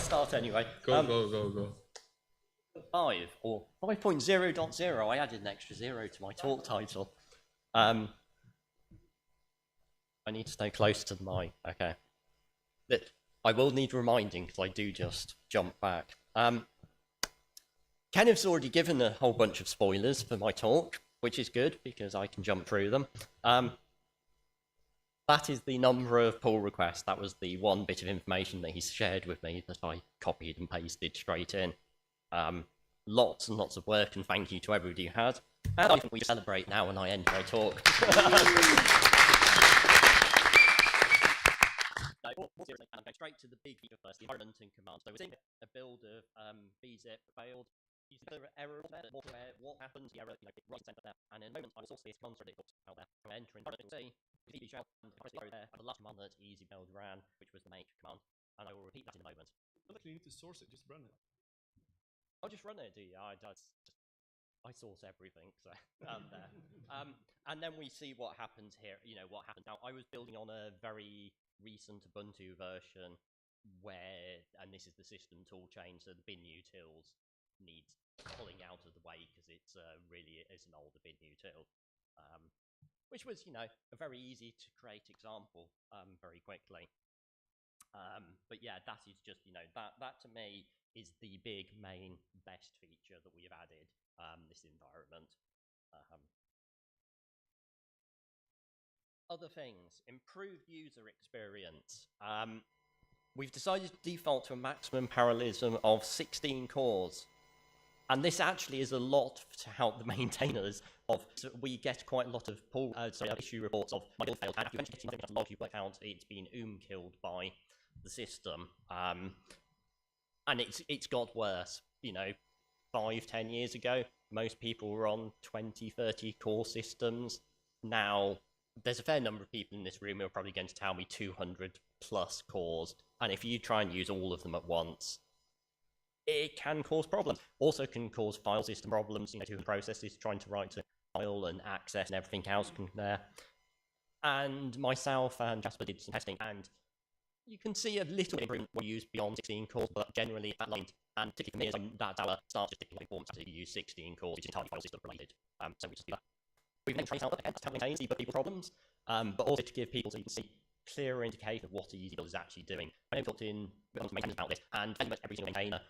start anyway. Go. 5 or 5.0.0. I added an extra 0 to my talk title. I need to stay close to the mic. Okay. But I will need reminding because I do just jump back. Kenneth's already given a whole bunch of spoilers for my talk, which is good because I can jump through them. That is the number of pull requests. That was the one bit of information that he's shared with me that I copied and pasted straight in. Lots and lots of work, and thank you to everybody who had. And I think we celebrate now when I end my talk. I'm going straight to the big feature first, the environment and command. So we're seeing a build of bzip failed. You see the error there, what happens, the error, right center there. And in a moment, I will source this command thread out there. I'm enter environment and see, easy shell, and press the there, and the last command that EasyBuild ran, which was the make command. And I will repeat that in a moment. You don't actually need to source it, just run it. I'll just run it, do you? I source everything, so there. And then we see what happens here, what happened. Now, I was building on a very recent Ubuntu version where, and this is the system tool chain, so the bin utils needs pulling out of the way because it's really is an older bin util, which was, a very easy to create example very quickly. But yeah, that is just, that to me is the big, main, best feature that we have added this environment. Other things, improved user experience. We've decided to default to a maximum parallelism of 16 cores. And this actually is a lot to help the maintainers of, so we get quite a lot of issue reports of my build failed, and if you eventually get something to log, you work out it's been killed by the system. And it's got worse. 5-10 years ago, most people were on 20-30 core systems. Now, there's a fair number of people in this room who are probably going to tell me 200 plus cores. And if you try and use all of them at once, it can cause problems. Also can cause file system problems, to processes trying to write to file and access and everything else from there. And myself and Jasper did some testing, and you can see a little bit of improvement when you use beyond 16 cores, but generally that line, and particularly for me, that tower starts just picking forms to use 16 cores, which is entirely file system related. So we just do that. We then trace out the to maintain easy but people problems, but also to give people so you can see clearer indication of what EasyBuild is actually doing. I talked in maintainers about this, and pretty much every single maintainer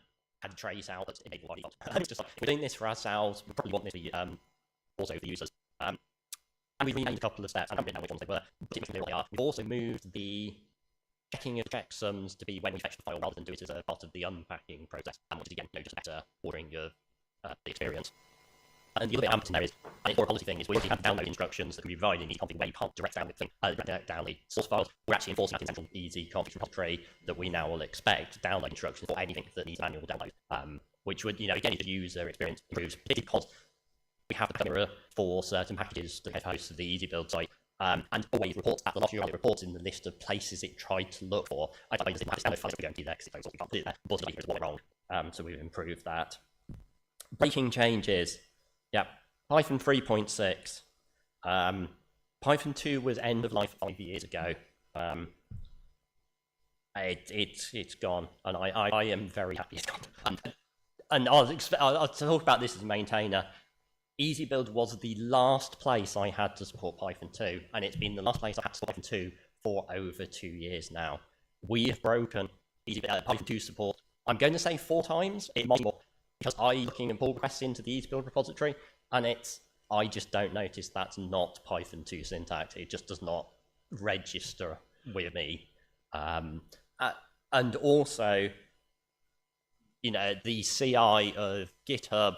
had to trace out that's enabled by default. It's just like, if we're doing this for ourselves, we probably want this to be also for the users. And we've renamed a couple of steps, and I haven't written down which ones they were, but it's what they are. We've also moved the checking of checksums to be when we fetch the file rather than do it as a part of the unpacking process, which is again, just a better ordering of the experience. And the other bit I'm putting there is, and it's more a policy thing, is we already have download instructions that can be provided in the config where you can't direct download the source files. We're actually enforcing that in central easy config repository that we now will expect download instructions for anything that needs manual download, which would, again, if the user experience improves, particularly because we have the camera for certain packages that host the EasyBuild site, and always reports at the last year, it reports in the list of places it tried to look for. I find this download files we don't do there because we can't do it there, but it's what wrong. So we've improved that. Breaking changes. Yeah, Python 3.6. Python 2 was end of life 5 years ago. It's gone, and I am very happy it's gone. And I'll talk about this as a maintainer. EasyBuild was the last place I had to support Python 2, and it's been the last place I had to support Python 2 for over 2 years now. We have broken Python 2 support, I'm going to say 4 times. It might be more, because I'm looking at pull requests into the EasyBuild repository, and I just don't notice that's not Python 2 syntax. It just does not register with me. And also, the CI of GitHub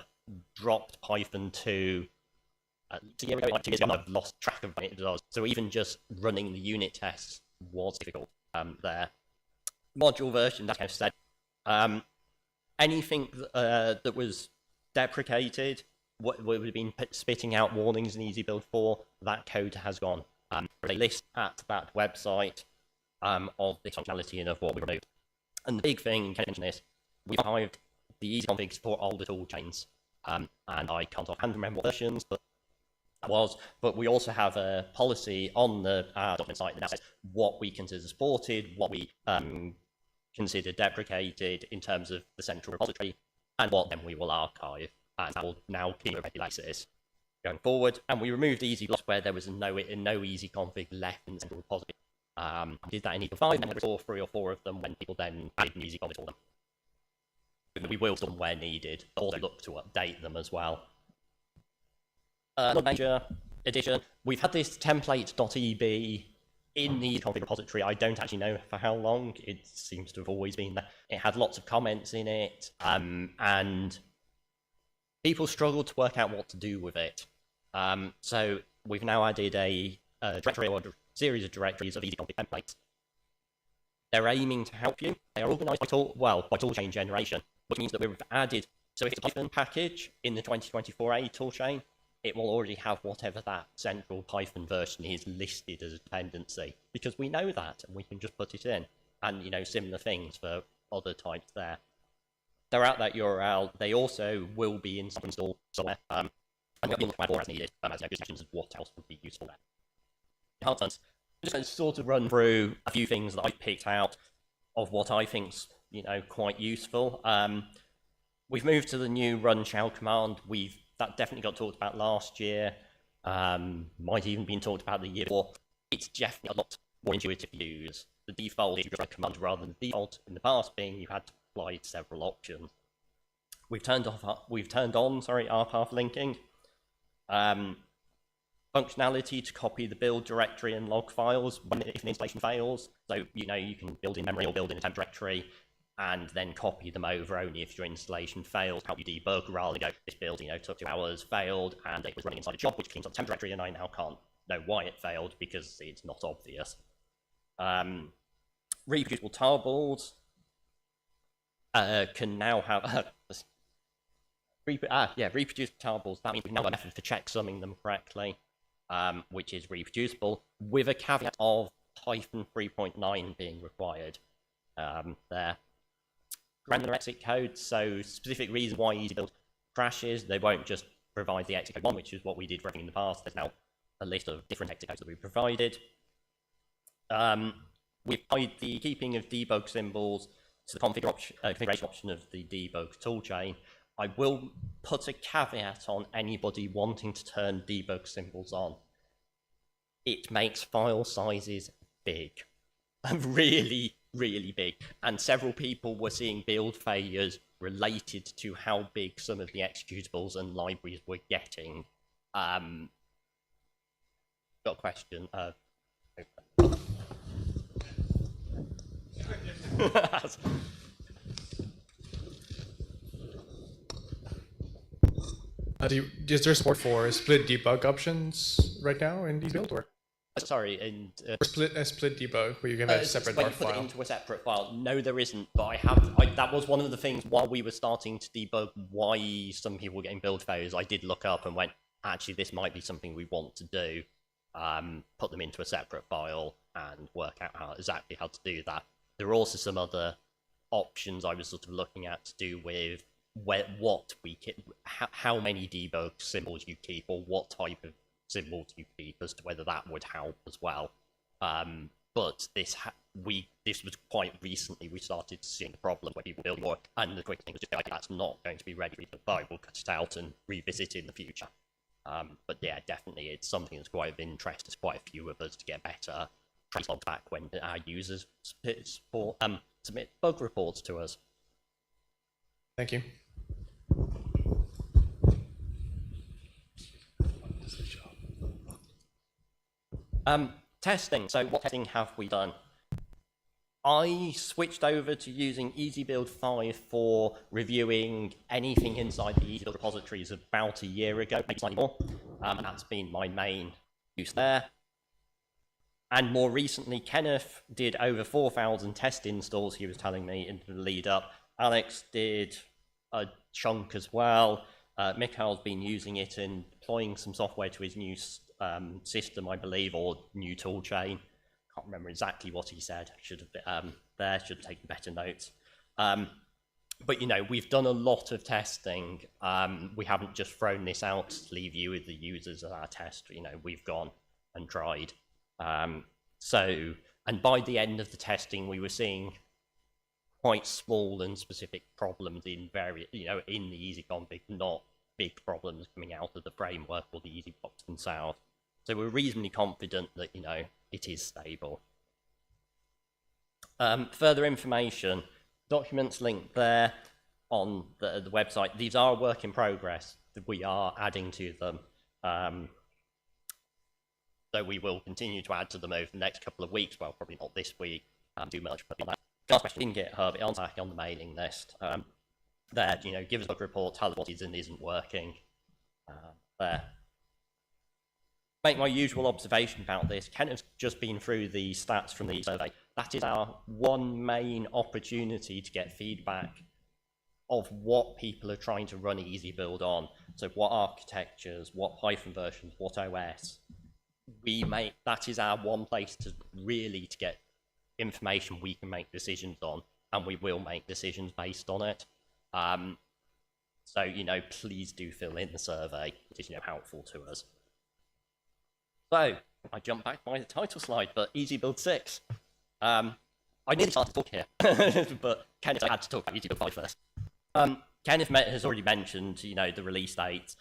dropped Python 2 a year ago, like 2 years ago. I've lost track of when it was. So even just running the unit tests was difficult there. Module version, that kind of said. Anything that was deprecated, what would have been spitting out warnings in EasyBuild 4, that code has gone. There's a list at that website of this functionality and of what we removed. And the big thing, can I mention this, we've archived the easy configs for older tool chains. And I can't offhand remember what versions, but that was. But we also have a policy on the document site that now says what we consider supported, what we consider deprecated in terms of the central repository, and what then we will archive, and that will now keep a regular basis going forward. And we removed EasyBuild where there was no easy config left in the central repository. Did that in EasyBuild 5, and we saw 3 or 4 of them when people then added easy config for them. We will store them where needed, but also look to update them as well. Not a major addition. We've had this template.eb in the config repository. I don't actually know for how long. It seems to have always been there. It had lots of comments in it, and people struggled to work out what to do with it. So we've now added a directory or a series of directories of easy config templates. They're aiming to help you. They are organized by toolchain generation, which means that we've added, so if it's a Python package in the 2024A toolchain, it will already have whatever that central Python version is listed as a dependency, because we know that and we can just put it in. And, you know, similar things for other types there. They're at that URL. They also will be in some install somewhere, and we'll be looking for as needed, as suggestions of what else would be useful there. Enhancements. I'm just going to sort of run through a few things that I picked out of what I think's, you know, quite useful. We've moved to the new run shell command. That definitely got talked about last year. Might even been talked about the year before. It's definitely a lot more intuitive to use. The default is just a command rather than the default in the past being you had to apply several options. We've turned on rpath linking. Functionality to copy the build directory and log files if an installation fails. So, you know, you can build in memory or build in a temp directory and then copy them over only if your installation fails, help you debug rather than go, this build, you know, took 2 hours, failed, and it was running inside a job which cleans up the temp directory, and I now can't know why it failed because it's not obvious. Reproducible tarballs can now have reproducible tarballs. That means we now have a method for checksumming them correctly, which is reproducible, with a caveat of Python 3.9 being required there. Granular exit code, so specific reason why EasyBuild crashes, they won't just provide the exit code one, which is what we did for everything in the past. There's now a list of different exit codes that we provided. We applied the keeping of debug symbols to the configuration option of the debug toolchain. I will put a caveat on anybody wanting to turn debug symbols on. It makes file sizes big. Really, really big. And several people were seeing build failures related to how big some of the executables and libraries were getting. Got a question. Is there support for split debug options right now in EasyBuild, or? Sorry, and or split debug where you can have a separate when DAR you put file. it into a separate file. No, there isn't. But that was one of the things while we were starting to debug why some people were getting build failures. I did look up and went, actually, this might be something we want to do. Put them into a separate file and work out exactly how to do that. There are also some other options I was sort of looking at to do with how many debug symbols you keep, or what type of symbols you keep, as to whether that would help as well. But this was quite recently we started seeing the problem where people build more, and the quick thing was just like, that's not going to be ready for the we'll cut it out and revisit it in the future. But yeah, definitely it's something that's quite of interest to quite a few of us to get better trace logs back when our users submit bug reports to us. Thank you. Testing. So what testing have we done? I switched over to using EasyBuild 5 for reviewing anything inside the EasyBuild repositories about a year ago, maybe slightly more, and that's been my main use there. And more recently, Kenneth did over 4,000 test installs, he was telling me, in the lead up. Alex did a chunk as well. Mikhail's been using it and deploying some software to his new system, I believe, or new tool chain. Can't remember exactly what he said. Should have been should have taken better notes. But you know, we've done a lot of testing. We haven't just thrown this out to leave you with the users of our test. You know, we've gone and tried. And by the end of the testing, we were seeing quite small and specific problems in various, in the easy config, not big problems coming out of the framework or the easy box themselves. So we're reasonably confident that, it is stable. Further information, documents linked there on the website. These are a work in progress. We are adding to them. So we will continue to add to them over the next couple of weeks. Well, probably not this week, too much, but just in GitHub, it's back on the mailing list. There, give us a report, tell us what is and isn't working. There. Make my usual observation about this. Ken has just been through the stats from the survey. That is our one main opportunity to get feedback of what people are trying to run EasyBuild on. So what architectures, what Python versions, what OS. That is our one place to really to get information we can make decisions on, and we will make decisions based on it. So, please do fill in the survey. It is, helpful to us. So, I jumped back by the title slide, but EasyBuild 6. I nearly started to talk here, but Kenneth, I had to talk about EasyBuild 5 first. Kenneth has already mentioned, the release dates.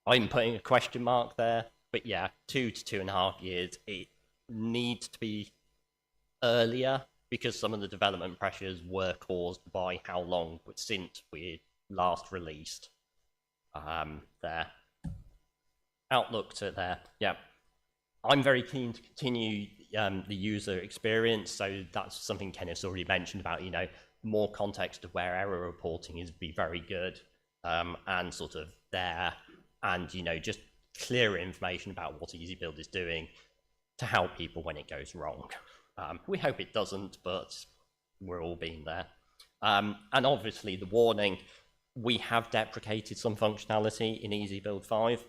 I'm putting a question mark there, but yeah, 2 to 2.5 years. It needs to be earlier because some of the development pressures were caused by how long since we last released. There. Outlook to there. Yeah. I'm very keen to continue the user experience, so that's something Kenneth's already mentioned about, more context of where error reporting is be very good, and sort of there, and, just clearer information about what EasyBuild is doing to help people when it goes wrong. We hope it doesn't, but we're all being there. And obviously the warning, we have deprecated some functionality in EasyBuild 5.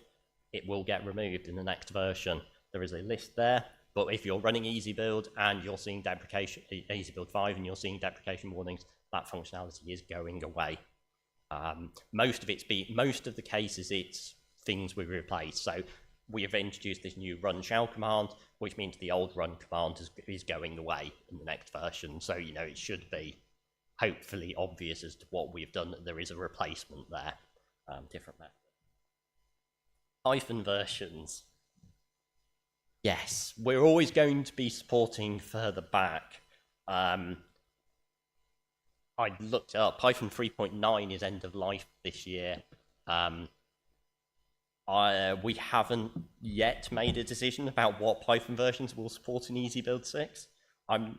It will get removed in the next version. There is a list there, but if you're running EasyBuild and you're seeing deprecation, EasyBuild 5, and you're seeing deprecation warnings, that functionality is going away. Most of the cases, it's things we replace. So we have introduced this new run shell command, which means the old run command is going away in the next version. So, it should be hopefully obvious as to what we've done, that there is a replacement there, different method. Python versions. Yes, we're always going to be supporting further back. I looked up, Python 3.9 is end of life this year. We haven't yet made a decision about what Python versions we'll support in EasyBuild 6. I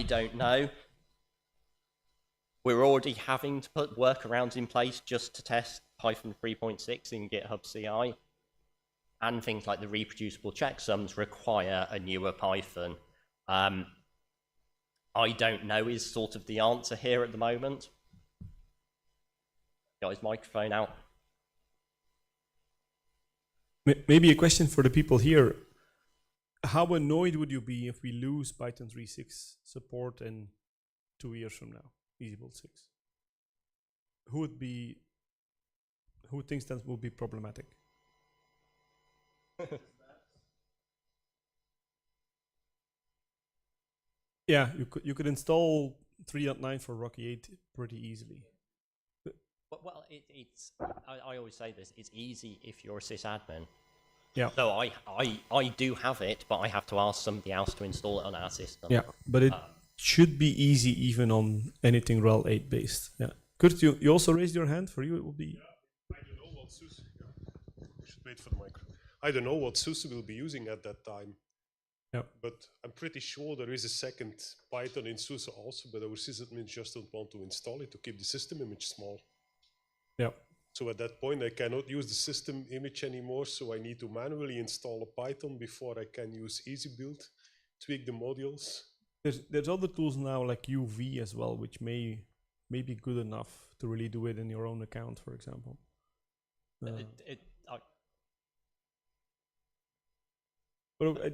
don't know. We're already having to put workarounds in place just to test Python 3.6 in GitHub CI. And things like the reproducible checksums require a newer Python. I don't know is sort of the answer here at the moment. Got his microphone out. Maybe a question for the people here. How annoyed would you be if we lose Python 3.6 support in 2 years from now, EasyBuild 6? Who thinks that will be problematic? Yeah, you could install 3.9 for Rocky 8 pretty easily. Well, I always say this, it's easy if you're a sysadmin. Yeah. So I do have it, but I have to ask somebody else to install it on our system. Yeah, but it should be easy even on anything RHEL 8 based. Yeah. Kurt, you also raised your hand. For you, it will be. I don't know what SUSE. I should wait for the micro. I don't know what SUSE will be using at that time. Yeah. But I'm pretty sure there is a second Python in SUSE also, but our sysadmins just don't want to install it to keep the system image small. Yeah. So at that point, I cannot use the system image anymore, so I need to manually install a Python before I can use EasyBuild, tweak the modules. There's other tools now like UV as well, which may be good enough to really do it in your own account, for example. But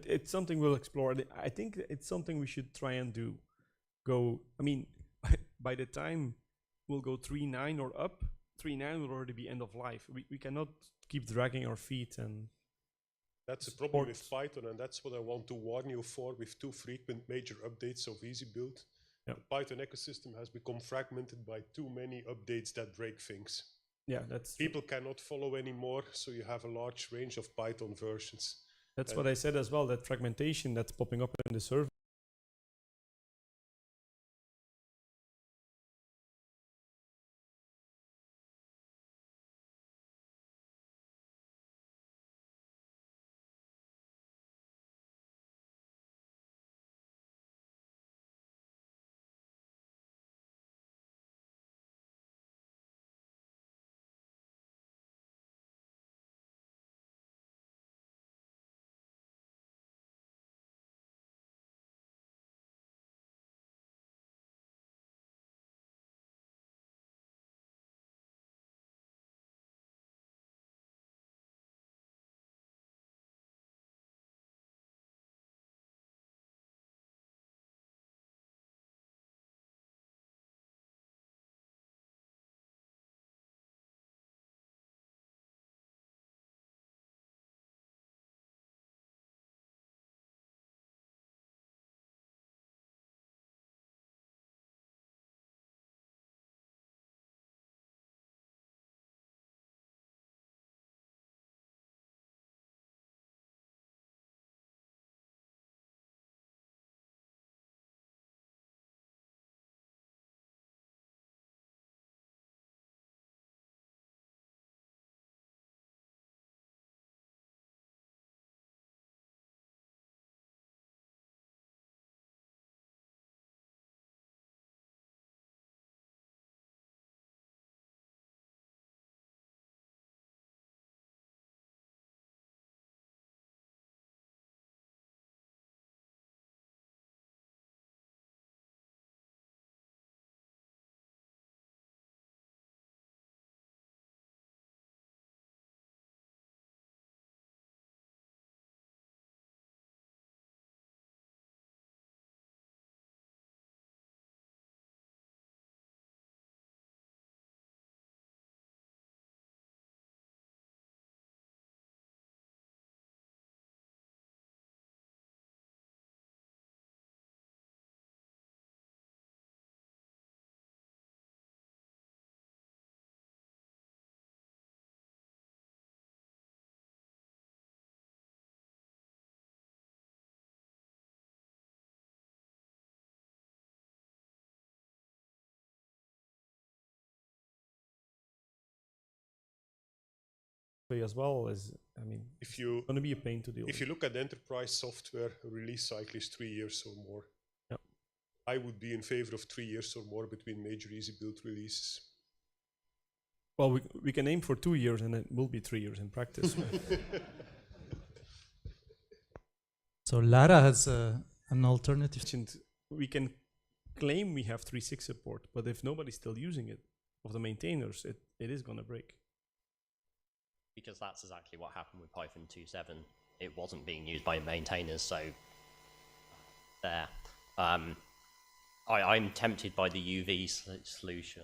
it's something we'll explore. I think it's something we should try and do. I mean, by the time we'll go 3.9 or up, 3.9 will already be end of life. We cannot keep dragging our feet, and That's a problem with support. Python, and that's what I want to warn you for with too frequent major updates of EasyBuild. Yep. The Python ecosystem has become fragmented by too many updates that break things. Yeah, that's true. People cannot follow anymore, so you have a large range of Python versions. That's what I said as well, that fragmentation that's popping up in the server. As well as, I mean, If you it's going to be a pain to deal with. If you look at enterprise software, a release cycle is 3 years or more. Yep. I would be in favor of 3 years or more between major EasyBuild releases. Well, we can aim for 2 years, and it will be 3 years in practice. So Lara has an alternative. We can claim we have 3.6 support, but if nobody's still using it, of the maintainers, it is going to break. Because that's exactly what happened with Python 2.7. It wasn't being used by maintainers, so there. I'm tempted by the UV solution.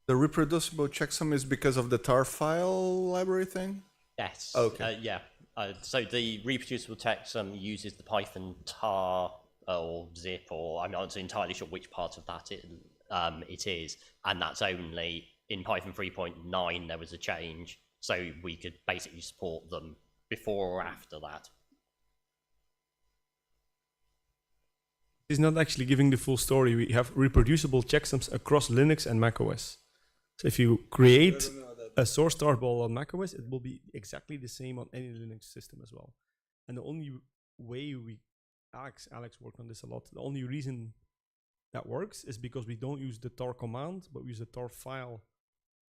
The reproducible checksum is because of the tar file library thing? Yes. Okay. Yeah. So the reproducible checksum uses the Python tar or zip, or I'm not entirely sure which part of that it is, and that's only in Python 3.9 there was a change, so we could basically support them before or after that. It's not actually giving the full story. We have reproducible checksums across Linux and macOS. So if you create a source tarball on macOS, it will be exactly the same on any Linux system as well. And the only way Alex worked on this a lot, the only reason that works is because we don't use the tar command, but we use the tar file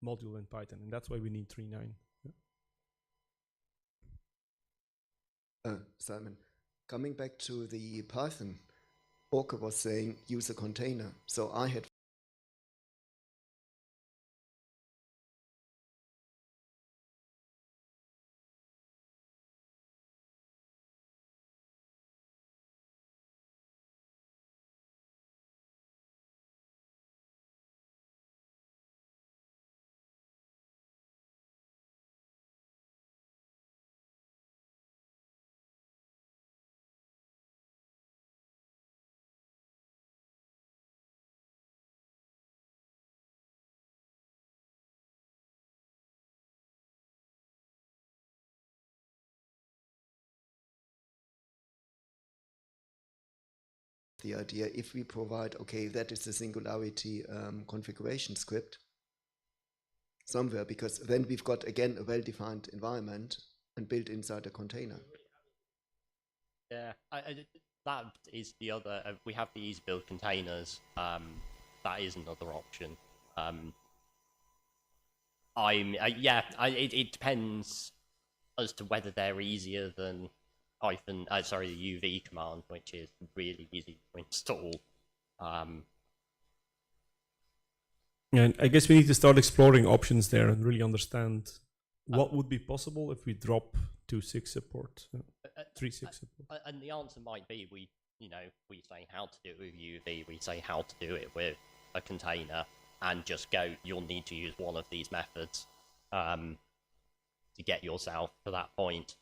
module in Python, and that's why we need 3.9. Yeah. Simon, coming back to the Python, Orca was saying use a container. So I had the idea if we provide, okay, that is the singularity configuration script somewhere, because then we've got, again, a well-defined environment and built inside a container. Yeah, that is the other. We have the EasyBuild containers. That is another option. It depends as to whether they're easier than Python. Sorry, the UV command, which is really easy to install. And I guess we need to start exploring options there and really understand what would be possible if we drop 2.6 support, 3.6 support. And the answer might be we say how to do it with UV, we say how to do it with a container, and just go, you'll need to use one of these methods to get yourself to that point,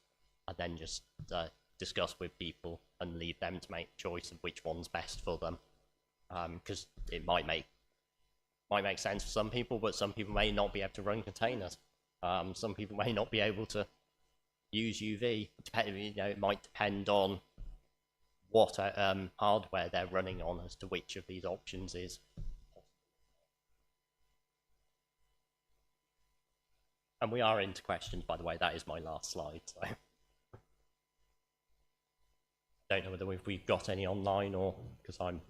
and then just discuss with people and leave them to make the choice of which one's best for them. Because it might make sense for some people, but some people may not be able to run containers. Some people may not be able to use UV. It might depend on what hardware they're running on as to which of these options is. And we are into questions, by the way. That is my last slide. So don't know whether we've got any online or because I'm.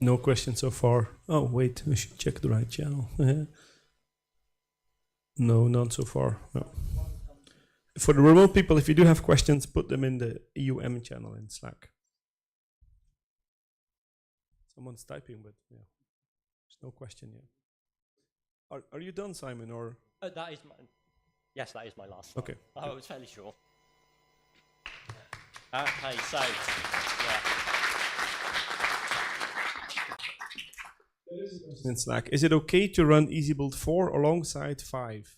No questions so far. Oh, wait, we should check the right channel. No, none so far. No. For the remote people, if you do have questions, put them in the EUM channel in Slack. Someone's typing, but yeah, there's no question yet. Are you done, Simon, or? That is my. Yes, that is my last slide. Okay. I was fairly sure. Okay, so yeah. In Slack, is it okay to run EasyBuild 4 alongside 5?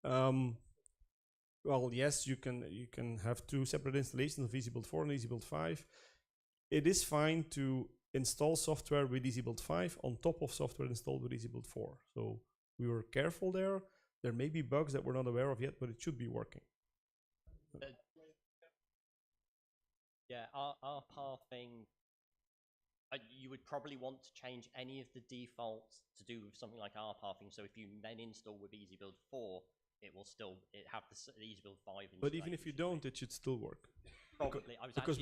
Well, yes, you can have two separate installations of EasyBuild 4 and EasyBuild 5. It is fine to install software with EasyBuild 5 on top of software installed with EasyBuild 4. So we were careful there. There may be bugs that we're not aware of yet, but it should be working. Yeah, our pathing. You would probably want to change any of the defaults to do with something like R pathing. So if you then install with EasyBuild 4, it will still have the EasyBuild 5. But even if you don't, it should still work. Probably. Because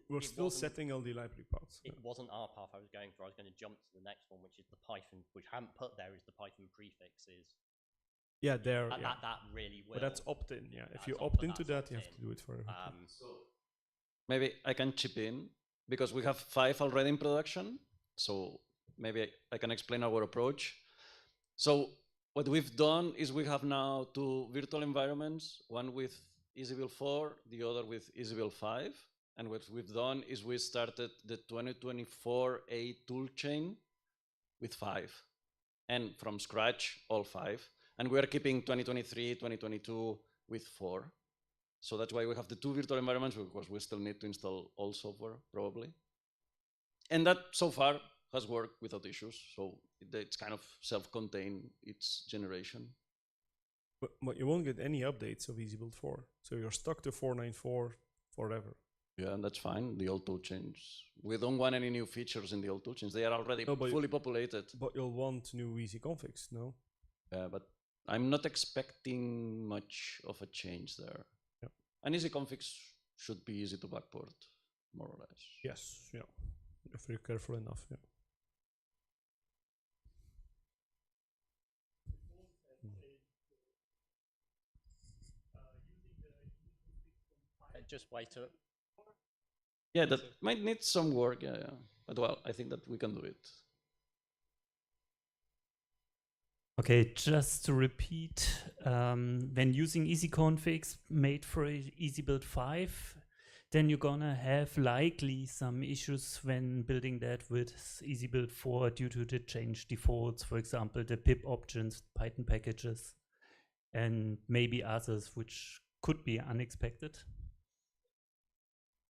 we're still setting LD library paths. It wasn't R path I was going for. I was going to jump to the next one, which is the Python, which I haven't put there, is the Python prefixes. Yeah, there. That really will. But that's opt-in. Yeah, if you opt into that, you have to do it for everything. So maybe I can chip in because we have 5 already in production. So maybe I can explain our approach. So what we've done is we have now 2 virtual environments, one with EasyBuild 4, the other with EasyBuild 5. And what we've done is we started the 2024 A toolchain with 5, and from scratch, all 5. And we are keeping 2023, 2022 with 4. So that's why we have the 2 virtual environments, because we still need to install all software, probably. And that, so far, has worked without issues. So it's kind of self-contained, its generation. But you won't get any updates of EasyBuild 4. So you're stuck to 4.9.4 forever. Yeah, and that's fine. The old toolchains. We don't want any new features in the old toolchains. They are already fully populated. But you'll want new easy configs, no? Yeah, but I'm not expecting much of a change there. Yep. And easy configs should be easy to backport, more or less. Yes, yeah. If you're careful enough, yeah. Just wait to. Yeah, that might need some work, yeah. But well, I think that we can do it. Okay, just to repeat, when using easy configs made for EasyBuild 5, then you're gonna have likely some issues when building that with EasyBuild 4 due to the change defaults, for example, the pip options, Python packages, and maybe others which could be unexpected.